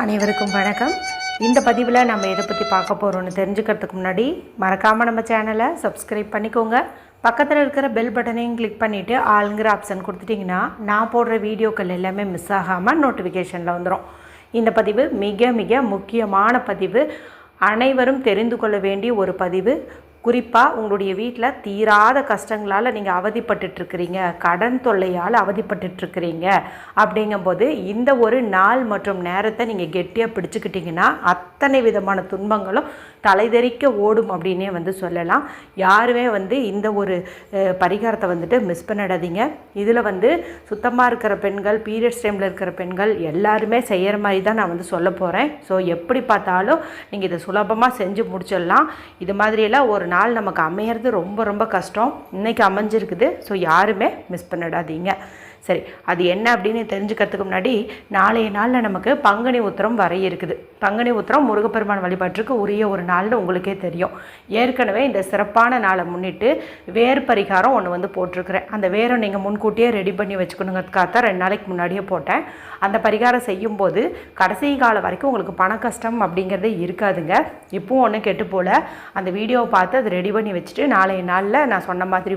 அனைவருக்கும் வணக்கம். இந்த பதிவில் நம்ம எதை பற்றி பார்க்க போகிறோன்னு தெரிஞ்சுக்கிறதுக்கு முன்னாடி மறக்காமல் நம்ம சேனலை சப்ஸ்கிரைப் பண்ணிக்கோங்க. பக்கத்தில் இருக்கிற பெல் பட்டனையும் கிளிக் பண்ணிவிட்டு ஆளுங்கிற ஆப்ஷன் கொடுத்துட்டிங்கன்னா நான் போடுற வீடியோக்கள் எல்லாமே மிஸ் ஆகாமல் நோட்டிஃபிகேஷனில் வந்துடும். இந்த பதிவு மிக மிக முக்கியமான பதிவு, அனைவரும் தெரிந்து கொள்ள வேண்டிய ஒரு பதிவு. குறிப்பாக உங்களுடைய வீட்டில் தீராத கஷ்டங்களால் நீங்கள் அவதிப்பட்டுருக்கிறீங்க, கடன் தொல்லையால் அவதிப்பட்டுருக்கிறீங்க அப்படிங்கும்போது இந்த ஒரு நாள் மற்றும் நேரத்தை நீங்கள் கெட்டியாக பிடிச்சிக்கிட்டிங்கன்னா அத்தனை விதமான துன்பங்களும் தலைதெறிக்க ஓடும் அப்படின்னே சொல்லலாம். யாருமே இந்த ஒரு பரிகாரத்தை மிஸ் பண்ணிடாதீங்க. இதில் சுத்தமாக இருக்கிற பெண்கள், பீரியட்ஸ் டைமில் இருக்கிற பெண்கள் எல்லாருமே செய்கிற மாதிரி தான் நான் சொல்ல போகிறேன். ஸோ எப்படி பார்த்தாலும் நீங்கள் இதை சுலபமாக செஞ்சு முடிச்சிடலாம். இது மாதிரியெல்லாம் ஒரு நாள் நமக்கு அமையிறது ரொம்ப ரொம்ப கஷ்டம். இன்றைக்கி அமைஞ்சிருக்குது. ஸோ யாருமே மிஸ் பண்ணிடாதீங்க. சரி, அது என்ன அப்படின்னு தெரிஞ்சுக்கிறதுக்கு முன்னாடி நாளைய நாளில் நமக்கு பங்குனி உத்திரம் வர இருக்குது. பங்குனி உத்திரம் முருகப்பெருமான் வழிபாட்டுக்கு உரிய ஒரு நாள்னு உங்களுக்கே தெரியும். ஏற்கனவே இந்த சிறப்பான நாளை முன்னிட்டு வேர் பரிகாரம் ஒன்று போட்டிருக்கிறேன். அந்த வேரை நீங்கள் முன்கூட்டியே ரெடி பண்ணி வச்சுக்கணுங்கிறதுக்காக தான் 2 நாளைக்கு முன்னாடியே போட்டேன். அந்த பரிகாரம் செய்யும்போது கடைசி காலம் வரைக்கும் உங்களுக்கு பண கஷ்டம் அப்படிங்கிறதே இருக்காதுங்க. இப்போவும் ஒன்றும் கெட்டு போல் அந்த வீடியோவை பார்த்து அதை ரெடி பண்ணி வச்சுட்டு நாளைய நாளில் நான் சொன்ன மாதிரி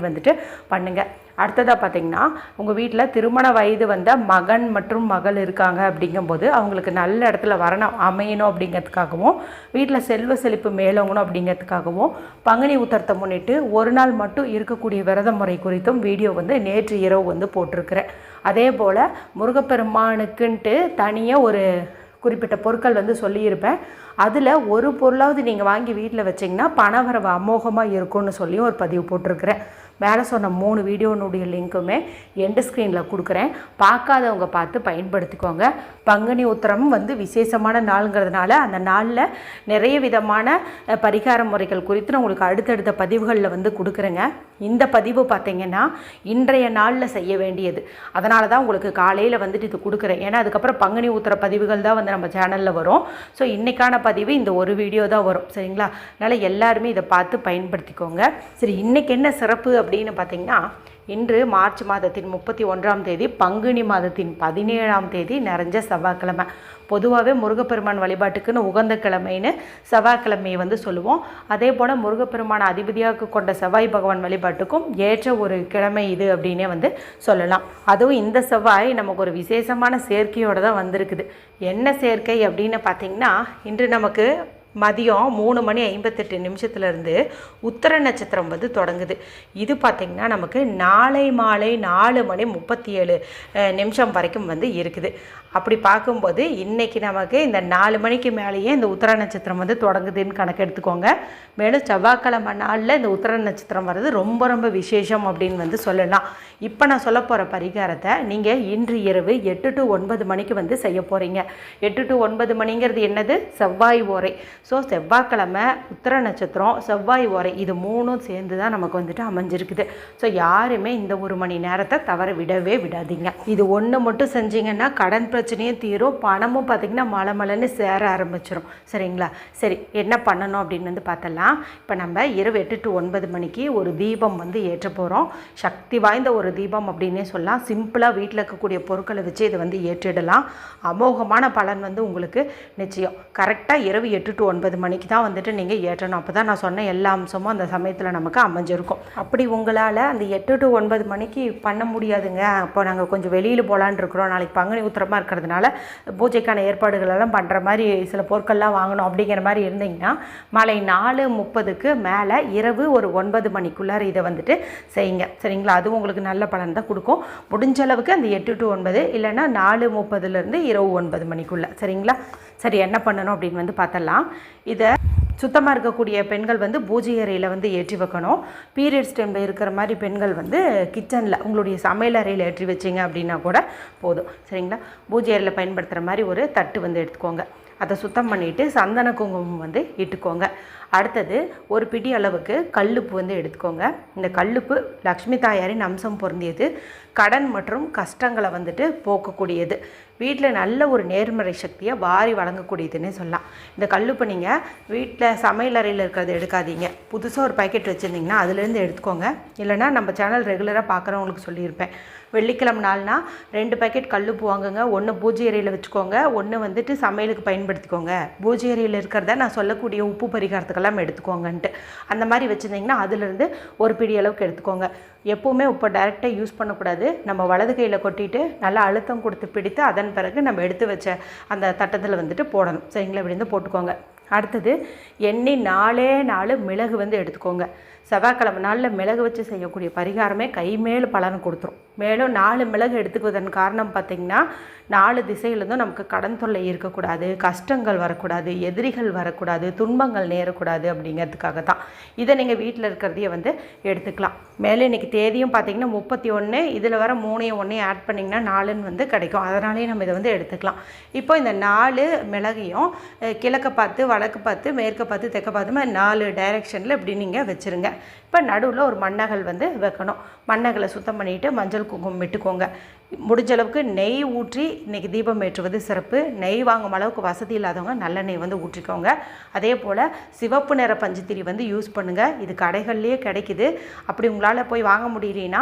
பண்ணுங்கள். அடுத்ததாக பார்த்திங்கன்னா, உங்கள் வீட்டில் திருமண வயது வந்த மகன் மற்றும் மகள் இருக்காங்க அப்படிங்கும்போது அவங்களுக்கு நல்ல இடத்துல வரணும் அமையணும் அப்படிங்கிறதுக்காகவும், வீட்டில் செல்வ செழிப்பு மேலோங்கணும் அப்படிங்கிறதுக்காகவும் பங்குனி உத்திரத்தை முன்னிட்டு ஒரு நாள் மட்டும் இருக்கக்கூடிய விரத முறை குறித்தும் வீடியோ நேற்று இரவு போட்டிருக்கிறேன். அதே போல் முருகப்பெருமானுக்குன்ட்டு தனியாக ஒரு குறிப்பிட்ட பொருட்கள் சொல்லியிருப்பேன். அதில் ஒரு பொருளாவது நீங்கள் வாங்கி வீட்டில் வச்சிங்கன்னா பணவரவு அமோகமாக இருக்கும்னு சொல்லியும் ஒரு பதிவு போட்டிருக்கிறேன். மேலே சொன்ன 3 வீடியோனுடைய லிங்க்குமே எண்டு ஸ்க்ரீனில் கொடுக்குறேன். பார்க்காதவங்க பார்த்து பயன்படுத்திக்கோங்க. பங்குனி உத்திரம் விசேஷமான நாளுங்கிறதுனால அந்த நாளில் நிறைய விதமான பரிகார முறைகள் குறித்து நான் உங்களுக்கு அடுத்தடுத்த பதிவுகளில் கொடுக்குறேங்க. இந்த பதிவு பார்த்திங்கன்னா இன்றைய நாளில் செய்ய வேண்டியது. அதனால தான் உங்களுக்கு காலையில் இது கொடுக்குறேன். ஏன்னா அதுக்கப்புறம் பங்குனி உத்திர பதிவுகள் தான் நம்ம சேனலில் வரும். ஸோ இன்றைக்கான பதிவு இந்த ஒரு வீடியோ தான் வரும். சரிங்களா? அதனால் எல்லாருமே இதை பார்த்து பயன்படுத்திக்கோங்க. சரி, இன்றைக்கி என்ன சிறப்பு அப்படின்னு பார்த்திங்கன்னா, இன்று மார்ச் மாதத்தின் 31ஆம் தேதி, பங்குனி மாதத்தின் 17ஆம் தேதி நிறைஞ்ச செவ்வாய்க்கிழமை. பொதுவாகவே முருகப்பெருமான் வழிபாட்டுக்குன்னு உகந்த கிழமைன்னு செவ்வாய்க்கிழமையை சொல்லுவோம். அதே போல் முருகப்பெருமான அதிபதியாக கொண்ட செவ்வாய் பகவான் வழிபாட்டுக்கும் ஏற்ற ஒரு கிழமை இது அப்படின்னே சொல்லலாம். அதுவும் இந்த செவ்வாய் நமக்கு ஒரு விசேஷமான சேர்க்கையோடு தான் வந்திருக்குது. என்ன சேர்க்கை அப்படின்னு பார்த்திங்கன்னா, இன்று நமக்கு மதியம் 3:58 உத்திர நட்சத்திரம் தொடங்குது. இது பார்த்திங்கன்னா நமக்கு நாளை மாலை 4:37 வரைக்கும் இருக்குது. அப்படி பார்க்கும்போது இன்றைக்கி நமக்கு இந்த 4 மணிக்கு மேலேயே இந்த உத்திர நட்சத்திரம் தொடங்குதுன்னு கணக்கு எடுத்துக்கோங்க. மேலும் செவ்வாய்க்கிழமை நாளில் இந்த உத்திர நட்சத்திரம் வர்றது ரொம்ப ரொம்ப விசேஷம் அப்படின்னு சொல்லலாம். இப்போ நான் சொல்ல போகிற பரிகாரத்தை நீங்கள் இன்று இரவு 8 to 9 மணிக்கு செய்ய போகிறீங்க. 8 to 9 மணிங்கிறது என்னது? செவ்வாய் ஓரை. ஸோ செவ்வாய்க்கிழமை, உத்திர நட்சத்திரம், செவ்வாய் ஓரை, இது 3ம் சேர்ந்து தான் நமக்கு அமைஞ்சிருக்குது. ஸோ யாருமே இந்த 1 மணி நேரத்தை தவற விடவே விடாதீங்க. இது ஒன்று மட்டும் செஞ்சிங்கன்னா கடன் பிரச்சனையும் தீரும், பணமும் பார்த்திங்கன்னா மலமலன்னு சேர ஆரம்பிச்சிடும். சரிங்களா? சரி, என்ன பண்ணணும் அப்படின்னு பார்த்தலாம். இப்போ நம்ம இரவு 8 to 9 மணிக்கு ஒரு தீபம் ஏற்ற போகிறோம். சக்தி வாய்ந்த ஒரு தீபம் அப்படின்னே சொல்லலாம். சிம்பிளாக வீட்டில் இருக்கக்கூடிய பொருட்களை வச்சு இதை ஏற்றிடலாம். அமோகமான பலன் உங்களுக்கு நிச்சயம். கரெக்டாக இரவு 8 to 9 மணிக்கு தான் நீங்கள் ஏற்றணும். அப்போ தான் நான் சொன்ன எல்லா அம்சமும் அந்த சமயத்தில் நமக்கு அமைஞ்சிருக்கும். அப்படி உங்களால் அந்த 8 to 9 மணிக்கு பண்ண முடியாதுங்க, அப்போ நாங்கள் கொஞ்சம் வெளியில் போகலான்னு இருக்கிறோம், நாளைக்கு பங்குனி உத்திரமாக இருக்கிறதுனால பூஜைக்கான ஏற்பாடுகளெல்லாம் பண்ணுற மாதிரி சில பொருட்கள்லாம் வாங்கணும் அப்படிங்கிற மாதிரி இருந்தீங்கன்னா மாலை 4:30க்கு மேலே இரவு ஒரு 9 மணிக்குள்ளார இதை செய்யுங்க. சரிங்களா? அதுவும் உங்களுக்கு நல்ல பலன் தான் கொடுக்கும். முடிஞ்ச அளவுக்கு அந்த 8 to 9 இல்லைன்னா 4:30 இரவு 9 மணிக்குள்ளே. சரிங்களா? சரி, என்ன பண்ணணும் அப்படின்னு பார்த்தலாம். இதை சுத்தமாக இருக்கக்கூடிய பெண்கள் பூஜை அறையில் ஏற்றி வைக்கணும். பீரியட்ஸ் டைமில் இருக்கிற மாதிரி பெண்கள் கிச்சனில் உங்களுடைய சமையல் அறையில் ஏற்றி வச்சிங்க அப்படின்னா கூட போதும். சரிங்களா? பூஜை அறையில் பயன்படுத்துகிற மாதிரி ஒரு தட்டு எடுத்துக்கோங்க. அதை சுத்தம் பண்ணிவிட்டு சந்தன குங்குமம் இட்டுக்கோங்க. அடுத்தது ஒரு பிடி அளவுக்கு கல்லுப்பு வந்து எடுத்துக்கோங்க. இந்த கல்லுப்பு லக்ஷ்மி தாயாரின் அம்சம் பொருந்தியது, கடன் மற்றும் கஷ்டங்களை வந்துட்டு போக்கக்கூடியது, வீட்டில் நல்ல ஒரு நேர்மறை சக்தியை வாரி வழங்கக்கூடியதுன்னே சொல்லலாம். இந்த கல்லுப்பு நீங்கள் வீட்டில் சமையலறையில் இருக்கிறத எடுக்காதீங்க. புதுசாக ஒரு பாக்கெட் வச்சுருந்தீங்கன்னா அதுலேருந்து எடுத்துக்கோங்க. இல்லைனா நம்ம சேனல் ரெகுலராக பார்க்குறவங்களுக்கு சொல்லியிருப்பேன், வெள்ளிக்கிழமை நாள்னா 2 பாக்கெட் கல்லுப்பு வாங்குங்க. 1 பூஜை அறையில் வச்சுக்கோங்க, 1 வந்துட்டு சமையலுக்கு பயன்படுத்திக்கோங்க. பூஜை அறையில் இருக்கிறத நான் சொல்லக்கூடிய உப்பு பரிகாரத்துக்கெல்லாம் எடுத்துக்கோங்கன்ட்டு அந்த மாதிரி வச்சுருந்தீங்கன்னா அதுலேருந்து ஒரு பிடி அளவுக்கு எடுத்துக்கோங்க. எப்போவுமே உப்பை டைரெக்டாக யூஸ் பண்ணக்கூடாது. நம்ம வலது கையில் கொட்டிட்டு நல்லா அழுத்தம் கொடுத்து பிடித்து அதன் பிறகு நம்ம எடுத்து வச்ச அந்த தட்டத்தில் வந்துட்டு போடணும். சரிங்களா? இப்படி வந்து போட்டுக்கோங்க. அடுத்தது எண்ணெய் 4 மிளகு வந்து எடுத்துக்கோங்க. செவ்வாய்க்கிழமை நாளில் மிளகு வச்சு செய்யக்கூடிய பரிகாரமே கைமேல் பலனை கொடுத்துரும். மேலும் 4 மிளகு எடுத்துக்குவதன் காரணம் பார்த்திங்கன்னா 4 திசையிலேருந்தும் நமக்கு கடன் தொல்லை இருக்கக்கூடாது, கஷ்டங்கள் வரக்கூடாது, எதிரிகள் வரக்கூடாது, துன்பங்கள் நேரக்கூடாது அப்படிங்கிறதுக்காக தான். இதை நீங்கள் வீட்டில் இருக்கிறதையே வந்து எடுத்துக்கலாம். மேலே இன்றைக்கி தேதியும் பார்த்திங்கன்னா 31, இதில் வர 3ஐயும் 1ஐயும் ஆட் பண்ணிங்கன்னா 4ன்னு வந்து கிடைக்கும். அதனாலேயே நம்ம இதை வந்து எடுத்துக்கலாம். இப்போ இந்த 4 மிளகையும் கிழக்க பார்த்து, வடக்கு பார்த்து, மேற்க பார்த்து, தெற்க பார்த்து 4 டைரெக்ஷனில் இப்படி நீங்கள் வச்சுருங்க. இப்போ நடுவில் ஒரு மண்ணகல் வந்து வைக்கணும். மண்ணகலை சுத்தம் பண்ணிவிட்டு மஞ்சள் குங்குமம் விட்டுக்கோங்க. முடிஞ்ச அளவுக்கு நெய் ஊற்றி இன்றைக்கி தீபம் ஏற்றுவது சிறப்பு. நெய் வாங்கும் அளவுக்கு வசதி இல்லாதவங்க நல்லெண்ணெய் வந்து ஊற்றிக்கோங்க. அதே போல் சிவப்பு நிற பஞ்சுத்திரி வந்து யூஸ் பண்ணுங்கள். இது கடைகள்லேயே கிடைக்குது. அப்படி உங்களால் போய் வாங்க முடியலனா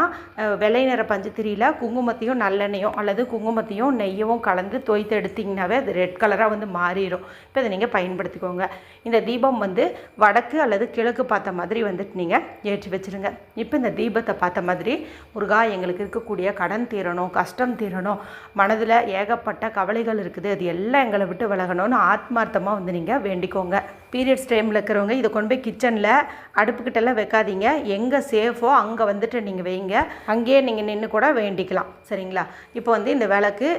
வெள்ளை நிற பஞ்சுத்திரியில் குங்குமத்தையும் நல்லெண்ணெயும் அல்லது குங்குமத்தையும் நெய்யவும் கலந்து தோய்த்து எடுத்திங்கனாவே அது ரெட் கலராக வந்து மாறிடும். இப்போ இதை நீங்கள் பயன்படுத்திக்கோங்க. இந்த தீபம் வந்து வடக்கு அல்லது கிழக்கு பார்த்த மாதிரி வந்துட்டு நீங்கள் ஏற்றி வச்சுருங்க. இப்போ இந்த தீபத்தை பார்த்த மாதிரி முருகா, எங்களுக்கு இருக்கக்கூடிய கடன் தீரணும், கஷ்டம் தீரணும், மனதில் ஏகப்பட்ட கவலைகள் இருக்குது, அது எல்லாம் எங்களை விட்டு விலகணும்னு ஆத்மார்த்தமாக வந்து நீங்கள் வேண்டிக்கோங்க. பீரியட்ஸ் டைமில் இருக்கிறவங்க இதை கொண்டு போய் கிச்சனில் அடுப்புக்கிட்டெல்லாம் வைக்காதீங்க. எங்கே சேஃபோ அங்கே வந்துட்டு நீங்கள் வைங்க. அங்கேயே நீங்கள் நின்று கூட வேண்டிக்கலாம். சரிங்களா? இப்போ வந்து இந்த விளக்கு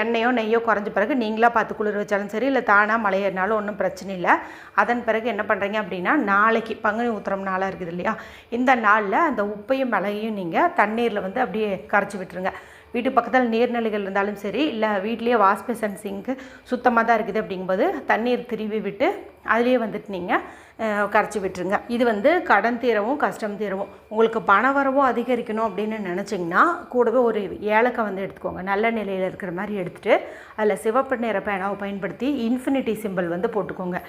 எண்ணெயோ நெய்யோ குறைஞ்ச பிறகு நீங்களாக பார்த்து குளிர் வச்சாலும் சரி, இல்லை தானாக மழையினாலும் ஒன்றும் பிரச்சனை இல்லை. அதன் பிறகு என்ன பண்ணுறீங்க அப்படின்னா, நாளைக்கு பங்குனி உத்திரம் நாளாக இருக்குது இல்லையா, இந்த நாளில் அந்த உப்பையும் மிளகையும் நீங்கள் தண்ணீரில் வந்து அப்படியே கரைச்சி விட்டுருங்க. வீட்டு பக்கத்தில் நீர்நிலைகள் இருந்தாலும் சரி, இல்லை வீட்லேயே வாஷ் பேசன் சிங்க்கு சுத்தமாக தான் இருக்குது அப்படிங்கும்போது தண்ணீர் திருவி விட்டு அதுலேயே வந்துட்டு நீங்கள் கரைச்சி விட்டுருங்க. இது வந்து கடன் தீரவும் கஷ்டம் தீரவும். உங்களுக்கு பண வரவும் அதிகரிக்கணும் அப்படின்னு நினச்சிங்கன்னா கூடவே ஒரு ஏலக்காய் வந்து எடுத்துக்கோங்க. நல்ல நிலையில் இருக்கிற மாதிரி எடுத்துகிட்டு அதில் சிவப்பு நிற பேனாவை பயன்படுத்தி இன்ஃபினிட்டி சிம்பிள் வந்து போட்டுக்கோங்க.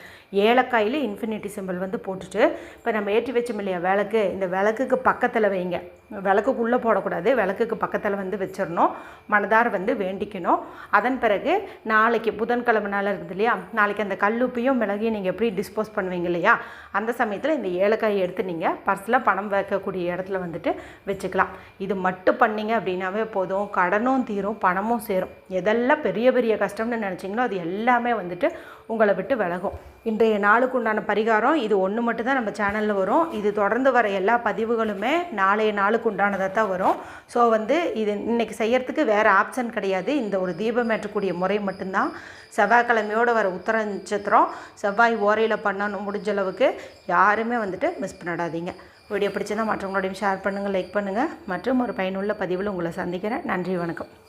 ஏலக்காயில் இன்ஃபினிட்டி சிம்பிள் வந்து போட்டுட்டு இப்போ நம்ம ஏற்றி வச்சோம் இல்லையா விளக்கு, இந்த விளக்குக்கு பக்கத்தில் வைங்க. விளக்குக்குள்ளே போடக்கூடாது, விளக்குக்கு பக்கத்தில் வந்து வச்சிடணும். மனதார வந்து வேண்டிக்கணும். அதன் பிறகு நாளைக்கு புதன்கிழமை நாள் இருக்குது இல்லையா, நாளைக்கு அந்த கல்லுப்பையும் மிளகையும் நீங்கள் எப்படி டிஸ்போஸ் பண்ணுவீங்க இல்லையா, அந்த சமயத்தில் இந்த ஏலக்காயை எடுத்து நீங்கள் பர்ஸில் பணம் வைக்கக்கூடிய இடத்துல வந்துட்டு வச்சுக்கலாம். இது மட்டும் பண்ணிங்க அப்படின்னாவே போதும், கடனும் தீரும், பணமும் சேரும். எதெல்லாம் பெரிய பெரிய கஷ்டம்னு நினச்சிங்களோ அது எல்லாமே வந்துட்டு உங்களை விட்டு விலகும். இன்றைய நாளுக்கு உண்டான பரிகாரம் இது ஒன்று மட்டும்தான் நம்ம சேனலில் வரும். இது தொடர்ந்து வர எல்லா பதிவுகளுமே நாளைய நாளுக்கு உண்டானதாக தான் வரும். ஸோ வந்து இது இன்றைக்கி செய்கிறதுக்கு வேறு ஆப்ஷன் கிடையாது. இந்த ஒரு தீபம் ஏற்றக்கூடிய முறை மட்டும்தான். செவ்வாய்க்கிழமையோடு வர உத்தர நட்சத்திரம் செவ்வாய் ஓரையில் பண்ணணும். முடிஞ்ச அளவுக்கு யாருமே வந்துட்டு மிஸ் பண்ணிடாதீங்க. வீடியோ பிடிச்சதான் மற்றவங்களோடையும் ஷேர் பண்ணுங்கள், லைக் பண்ணுங்கள். மற்றும் ஒரு பயனுள்ள பதிவில் உங்களை சந்திக்கிறேன். நன்றி, வணக்கம்.